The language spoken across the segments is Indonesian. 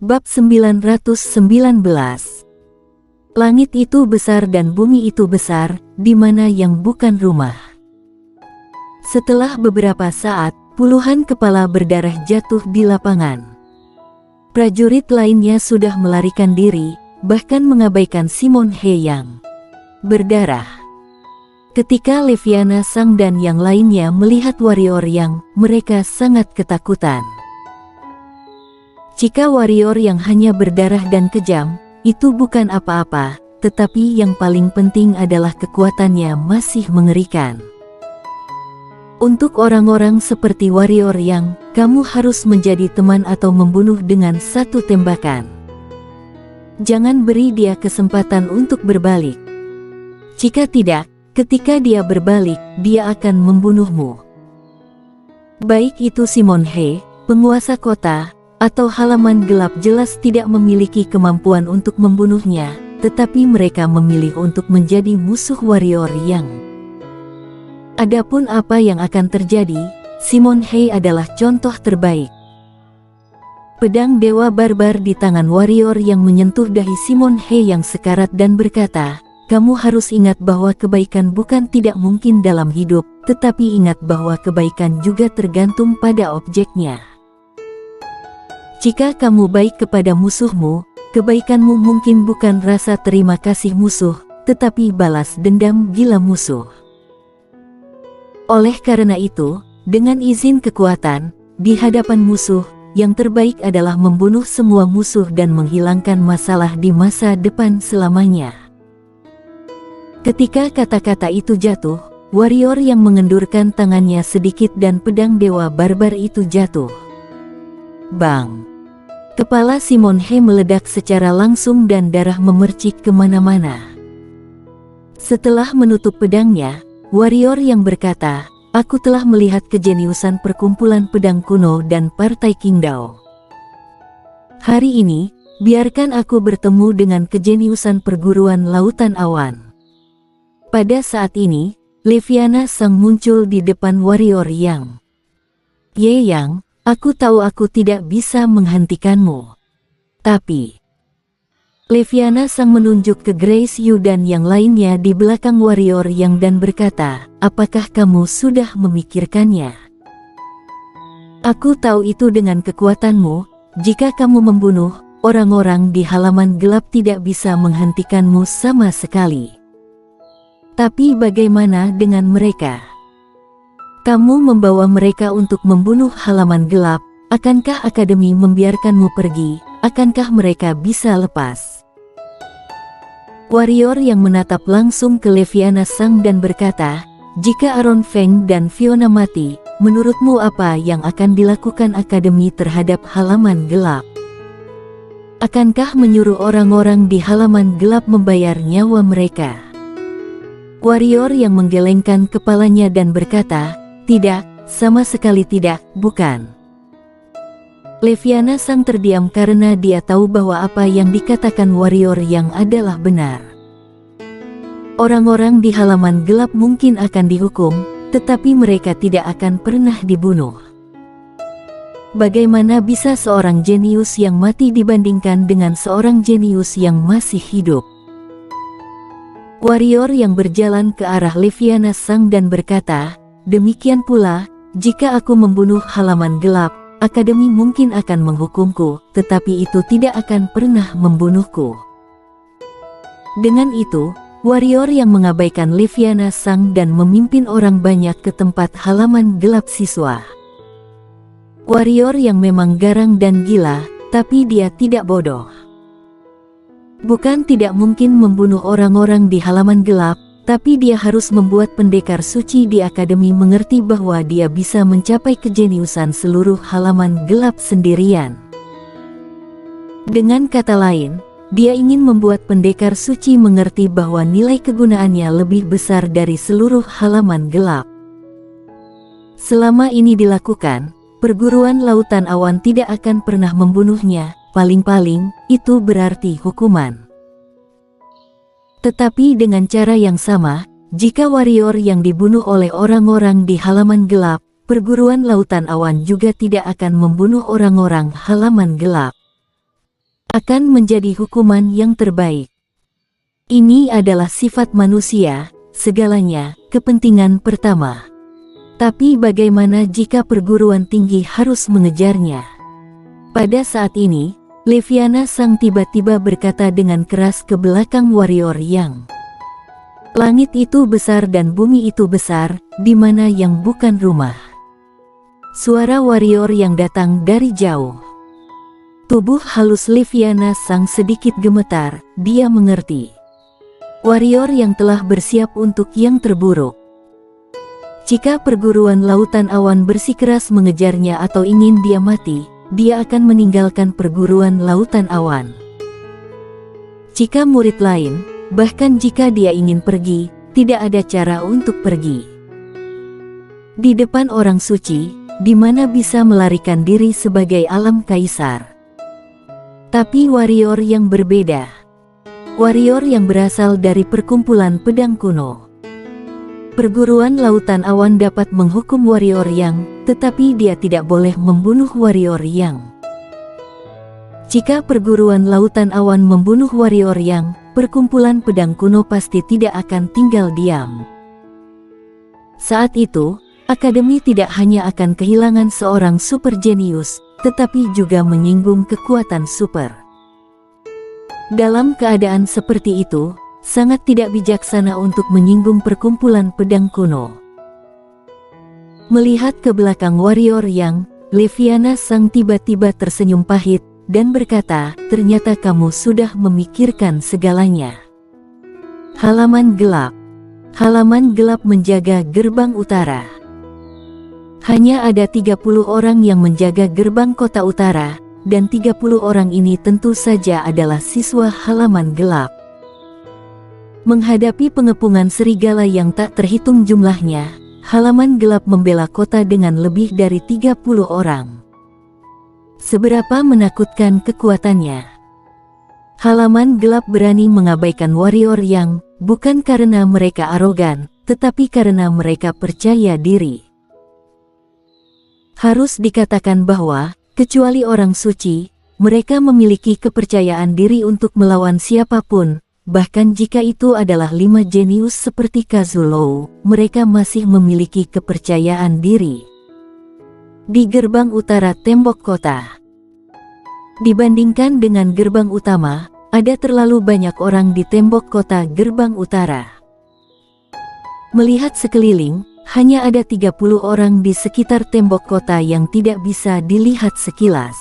Bab 919. Langit itu besar dan bumi itu besar, di mana yang bukan rumah. Setelah beberapa saat, puluhan kepala berdarah jatuh di lapangan. Prajurit lainnya sudah melarikan diri, bahkan mengabaikan Simon He yang berdarah. Ketika Leviana Sang dan yang lainnya melihat warrior yang, mereka sangat ketakutan. Jika warrior yang hanya berdarah dan kejam, itu bukan apa-apa, tetapi yang paling penting adalah kekuatannya masih mengerikan. Untuk orang-orang seperti warrior yang, kamu harus menjadi teman atau membunuh dengan satu tembakan. Jangan beri dia kesempatan untuk berbalik. Jika tidak, ketika dia berbalik, dia akan membunuhmu. Baik itu Simon He, penguasa kota, atau halaman gelap jelas tidak memiliki kemampuan untuk membunuhnya, tetapi mereka memilih untuk menjadi musuh warrior yang. Adapun apa yang akan terjadi, Simon He adalah contoh terbaik. Pedang dewa barbar di tangan warrior yang menyentuh dahi Simon He yang sekarat dan berkata, kamu harus ingat bahwa kebaikan bukan tidak mungkin dalam hidup, tetapi ingat bahwa kebaikan juga tergantung pada objeknya. Jika kamu baik kepada musuhmu, kebaikanmu mungkin bukan rasa terima kasih musuh, tetapi balas dendam gila musuh. Oleh karena itu, dengan izin kekuatan, di hadapan musuh, yang terbaik adalah membunuh semua musuh dan menghilangkan masalah di masa depan selamanya. Ketika kata-kata itu jatuh, warrior yang mengendurkan tangannya sedikit dan pedang dewa barbar itu jatuh. Bang! Kepala Simon He meledak secara langsung dan darah memercik kemana-mana. Setelah menutup pedangnya, warrior yang berkata, aku telah melihat kejeniusan perkumpulan pedang kuno dan partai Qingdao. Hari ini, biarkan aku bertemu dengan kejeniusan perguruan lautan awan. Pada saat ini, Leviana Sang muncul di depan warrior yang. Ye Yang, aku tahu aku tidak bisa menghentikanmu. Tapi, Leviana Sang menunjuk ke Grace Yu dan yang lainnya di belakang warrior yang dan berkata, apakah kamu sudah memikirkannya? Aku tahu itu dengan kekuatanmu, jika kamu membunuh, orang-orang di halaman gelap tidak bisa menghentikanmu sama sekali. Tapi bagaimana dengan mereka? Kamu membawa mereka untuk membunuh halaman gelap, akankah Akademi membiarkanmu pergi, akankah mereka bisa lepas? Warrior yang menatap langsung ke Leviana Sang dan berkata, jika Aaron Feng dan Fiona mati, menurutmu apa yang akan dilakukan Akademi terhadap halaman gelap? Akankah menyuruh orang-orang di halaman gelap membayar nyawa mereka? Warrior yang menggelengkan kepalanya dan berkata, tidak, sama sekali tidak, bukan. Leviana Sang terdiam karena dia tahu bahwa apa yang dikatakan warrior yang adalah benar. Orang-orang di halaman gelap mungkin akan dihukum, tetapi mereka tidak akan pernah dibunuh. Bagaimana bisa seorang jenius yang mati dibandingkan dengan seorang jenius yang masih hidup? Warrior yang berjalan ke arah Leviana Sang dan berkata, demikian pula, jika aku membunuh halaman gelap, Akademi mungkin akan menghukumku, tetapi itu tidak akan pernah membunuhku. Dengan itu, warrior yang mengabaikan Leviana Sang dan memimpin orang banyak ke tempat halaman gelap siswa. Warrior yang memang garang dan gila, tapi dia tidak bodoh. Bukan tidak mungkin membunuh orang-orang di halaman gelap, tapi dia harus membuat pendekar suci di Akademi mengerti bahwa dia bisa mencapai kejeniusan seluruh halaman gelap sendirian. Dengan kata lain, dia ingin membuat pendekar suci mengerti bahwa nilai kegunaannya lebih besar dari seluruh halaman gelap. Selama ini dilakukan, perguruan lautan awan tidak akan pernah membunuhnya, paling-paling, itu berarti hukuman. Tetapi dengan cara yang sama, jika warrior yang dibunuh oleh orang-orang di halaman gelap, perguruan lautan awan juga tidak akan membunuh orang-orang halaman gelap. akan menjadi hukuman yang terbaik. Ini adalah sifat manusia, segalanya, kepentingan pertama. Tapi bagaimana jika perguruan tinggi harus mengejarnya? Pada saat ini, Leviana Sang tiba-tiba berkata dengan keras ke belakang warrior Yang. Langit itu besar dan bumi itu besar, di mana yang bukan rumah. Suara warrior yang datang dari jauh. Tubuh halus Leviana Sang sedikit gemetar, dia mengerti. Warrior yang telah bersiap untuk yang terburuk. Jika perguruan lautan awan bersikeras mengejarnya atau ingin dia mati, dia akan meninggalkan perguruan lautan awan. Jika murid lain, bahkan jika dia ingin pergi, tidak ada cara untuk pergi. Di depan orang suci, di mana bisa melarikan diri sebagai alam kaisar. Tapi warrior yang berbeda. Warrior yang berasal dari perkumpulan pedang kuno. Perguruan lautan awan dapat menghukum warrior Yang, tetapi dia tidak boleh membunuh warrior Yang. Jika perguruan lautan awan membunuh warrior Yang, perkumpulan pedang kuno pasti tidak akan tinggal diam. Saat itu, akademi tidak hanya akan kehilangan seorang super jenius, tetapi juga menyinggung kekuatan super. Dalam keadaan seperti itu, sangat tidak bijaksana untuk menyinggung perkumpulan pedang kuno. Melihat ke belakang warrior Yang, Leviana Sang tiba-tiba tersenyum pahit, dan berkata, ternyata kamu sudah memikirkan segalanya. Halaman gelap. Halaman gelap menjaga gerbang utara. Hanya ada 30 orang yang menjaga gerbang kota utara, dan 30 orang ini tentu saja adalah siswa halaman gelap. Menghadapi pengepungan serigala yang tak terhitung jumlahnya, halaman gelap membela kota dengan lebih dari 30 orang. Seberapa menakutkan kekuatannya. Halaman gelap berani mengabaikan warrior Yang, bukan karena mereka arogan, tetapi karena mereka percaya diri. Harus dikatakan bahwa, kecuali orang suci, mereka memiliki kepercayaan diri untuk melawan siapapun, bahkan jika itu adalah 5 jenius seperti Kazulou, mereka masih memiliki kepercayaan diri. Di gerbang utara tembok kota. Dibandingkan dengan gerbang utama, ada terlalu banyak orang di tembok kota gerbang utara. Melihat sekeliling, hanya ada 30 orang di sekitar tembok kota yang tidak bisa dilihat sekilas.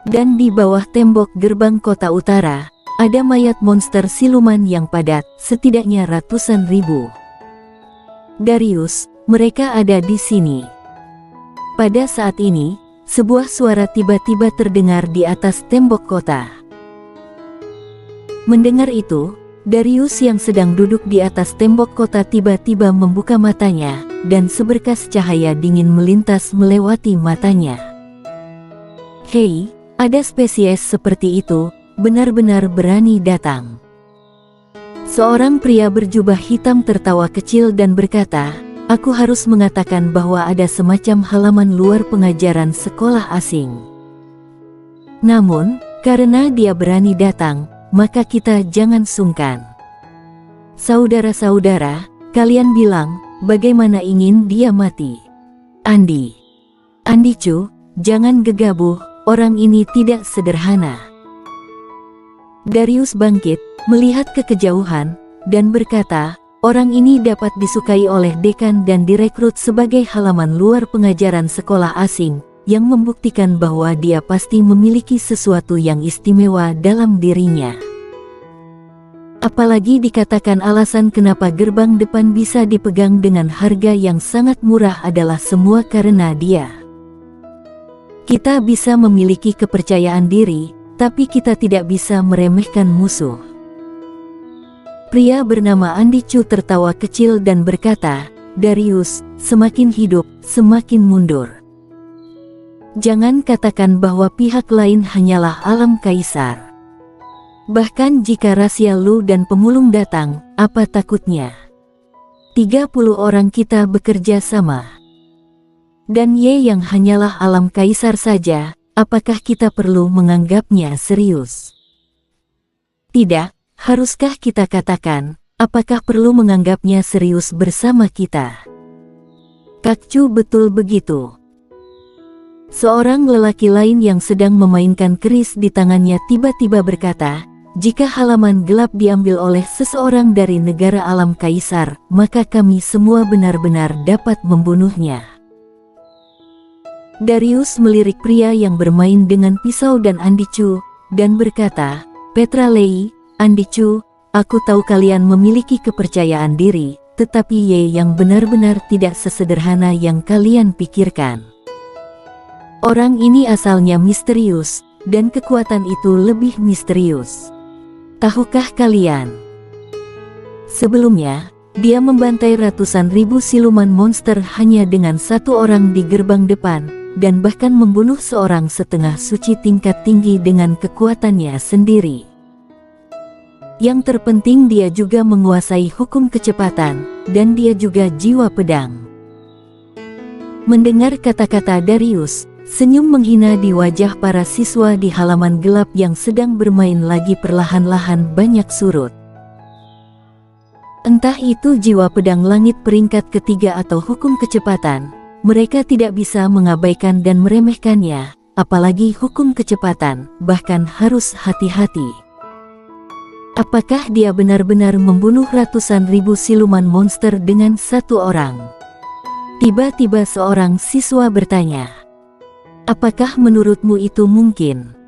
Dan di bawah tembok gerbang kota utara, ada mayat monster siluman yang padat, setidaknya ratusan ribu. Darius, mereka ada di sini. Pada saat ini, sebuah suara tiba-tiba terdengar di atas tembok kota. Mendengar itu, Darius yang sedang duduk di atas tembok kota tiba-tiba membuka matanya, dan seberkas cahaya dingin melintas melewati matanya. Hei, ada spesies seperti itu, benar-benar berani datang. Seorang pria berjubah hitam tertawa kecil dan berkata, aku harus mengatakan bahwa ada semacam halaman luar pengajaran sekolah asing. Namun, karena dia berani datang, maka kita jangan sungkan. Saudara-saudara, kalian bilang, bagaimana ingin dia mati? Andi Cu, jangan gegabah, orang ini tidak sederhana. Darius bangkit, melihat ke kejauhan, dan berkata, orang ini dapat disukai oleh dekan dan direkrut sebagai halaman luar pengajaran sekolah asing, yang membuktikan bahwa dia pasti memiliki sesuatu yang istimewa dalam dirinya. Apalagi dikatakan alasan kenapa gerbang depan bisa dipegang dengan harga yang sangat murah adalah semua karena dia. Kita bisa memiliki kepercayaan diri, tapi kita tidak bisa meremehkan musuh. Pria bernama Andi Cu tertawa kecil dan berkata, Darius, semakin hidup, semakin mundur. Jangan katakan bahwa pihak lain hanyalah alam kaisar. Bahkan jika rahasia Lu dan pemulung datang, apa takutnya? 30 orang kita bekerja sama. Dan Ye yang hanyalah alam kaisar saja, apakah kita perlu menganggapnya serius? Tidak, haruskah kita katakan, apakah perlu menganggapnya serius bersama kita? Kakcu betul begitu. Seorang lelaki lain yang sedang memainkan keris di tangannya tiba-tiba berkata, jika halaman gelap diambil oleh seseorang dari negara alam kaisar, maka kami semua benar-benar dapat membunuhnya. Darius melirik pria yang bermain dengan pisau dan Andicu, dan berkata, Petra Lei, Andicu, aku tahu kalian memiliki kepercayaan diri, tetapi Ye yang benar-benar tidak sesederhana yang kalian pikirkan. Orang ini asalnya misterius, dan kekuatan itu lebih misterius. Tahukah kalian? Sebelumnya, dia membantai ratusan ribu siluman monster hanya dengan satu orang di gerbang depan, dan bahkan membunuh seorang setengah suci tingkat tinggi dengan kekuatannya sendiri. Yang terpenting dia juga menguasai hukum kecepatan, dan dia juga jiwa pedang. Mendengar kata-kata Darius, senyum menghina di wajah para siswa di halaman gelap yang sedang bermain lagi perlahan-lahan banyak surut. Entah itu jiwa pedang langit peringkat ketiga atau hukum kecepatan, mereka tidak bisa mengabaikan dan meremehkannya, apalagi hukum kecepatan, bahkan harus hati-hati. Apakah dia benar-benar membunuh ratusan ribu siluman monster dengan satu orang? Tiba-tiba seorang siswa bertanya. Apakah menurutmu itu mungkin?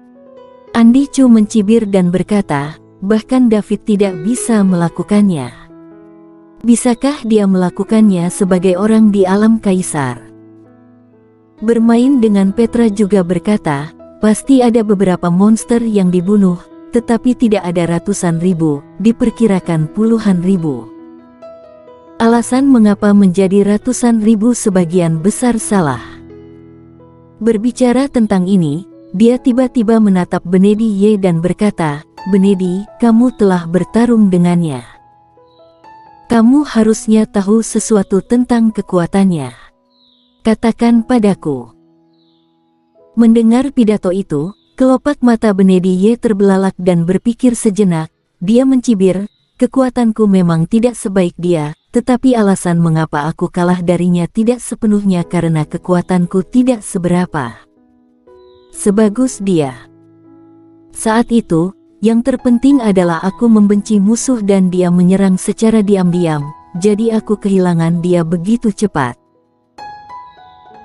Andicu mencibir dan berkata, bahkan David tidak bisa melakukannya. Bisakah dia melakukannya sebagai orang di alam kaisar? Bermain dengan Petra juga berkata, pasti ada beberapa monster yang dibunuh, tetapi tidak ada ratusan ribu, diperkirakan puluhan ribu. Alasan mengapa menjadi ratusan ribu sebagian besar salah. Berbicara tentang ini, dia tiba-tiba menatap Benedi Ye dan berkata, Benedi, kamu telah bertarung dengannya. Kamu harusnya tahu sesuatu tentang kekuatannya. Katakan padaku. Mendengar pidato itu, kelopak mata Benedi Ye terbelalak dan berpikir sejenak, dia mencibir, kekuatanku memang tidak sebaik dia, tetapi alasan mengapa aku kalah darinya tidak sepenuhnya karena kekuatanku tidak seberapa sebagus dia. Saat itu, yang terpenting adalah aku membenci musuh dan dia menyerang secara diam-diam, jadi aku kehilangan dia begitu cepat.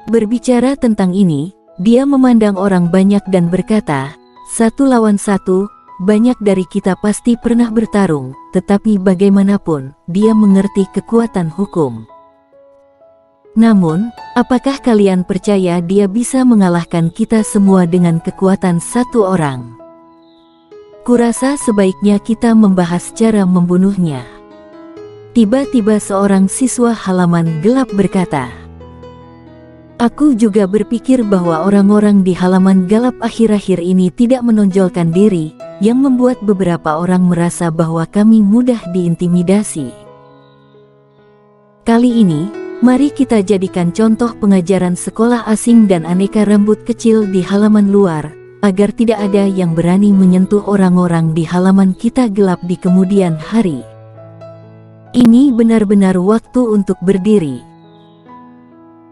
Berbicara tentang ini, dia memandang orang banyak dan berkata, 1 lawan 1, banyak dari kita pasti pernah bertarung, tetapi bagaimanapun, dia mengerti kekuatan hukum. Namun, apakah kalian percaya dia bisa mengalahkan kita semua dengan kekuatan satu orang? Kurasa sebaiknya kita membahas cara membunuhnya. Tiba-tiba seorang siswa halaman gelap berkata, aku juga berpikir bahwa orang-orang di halaman gelap akhir-akhir ini tidak menonjolkan diri, yang membuat beberapa orang merasa bahwa kami mudah diintimidasi. Kali ini, mari kita jadikan contoh pengajaran sekolah asing dan aneka rambut kecil di halaman luar, agar tidak ada yang berani menyentuh orang-orang di halaman kita gelap di kemudian hari. Ini benar-benar waktu untuk berdiri.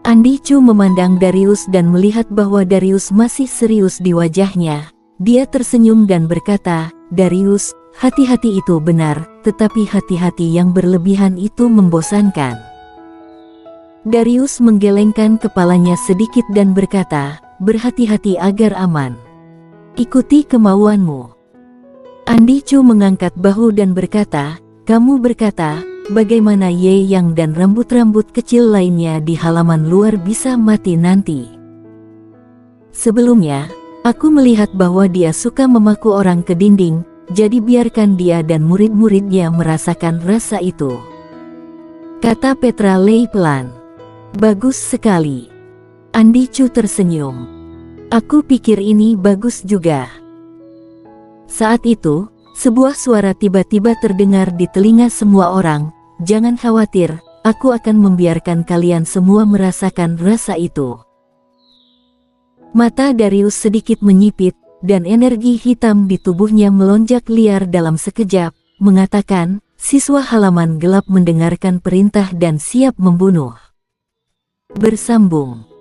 Andicu memandang Darius dan melihat bahwa Darius masih serius di wajahnya. Dia tersenyum dan berkata, Darius, hati-hati itu benar, tetapi hati-hati yang berlebihan itu membosankan. Darius menggelengkan kepalanya sedikit dan berkata, berhati-hati agar aman. Ikuti kemauanmu. Andicu mengangkat bahu dan berkata, kamu berkata, bagaimana Ye Yang dan rambut-rambut kecil lainnya di halaman luar bisa mati nanti? Sebelumnya, aku melihat bahwa dia suka memaku orang ke dinding, jadi biarkan dia dan murid-muridnya merasakan rasa itu. Kata Petra Lei pelan. Bagus sekali. Andicu tersenyum. Aku pikir ini bagus juga. Saat itu, sebuah suara tiba-tiba terdengar di telinga semua orang, jangan khawatir, aku akan membiarkan kalian semua merasakan rasa itu. Mata Darius sedikit menyipit, dan energi hitam di tubuhnya melonjak liar dalam sekejap, mengatakan, siswa halaman gelap mendengarkan perintah dan siap membunuh. Bersambung.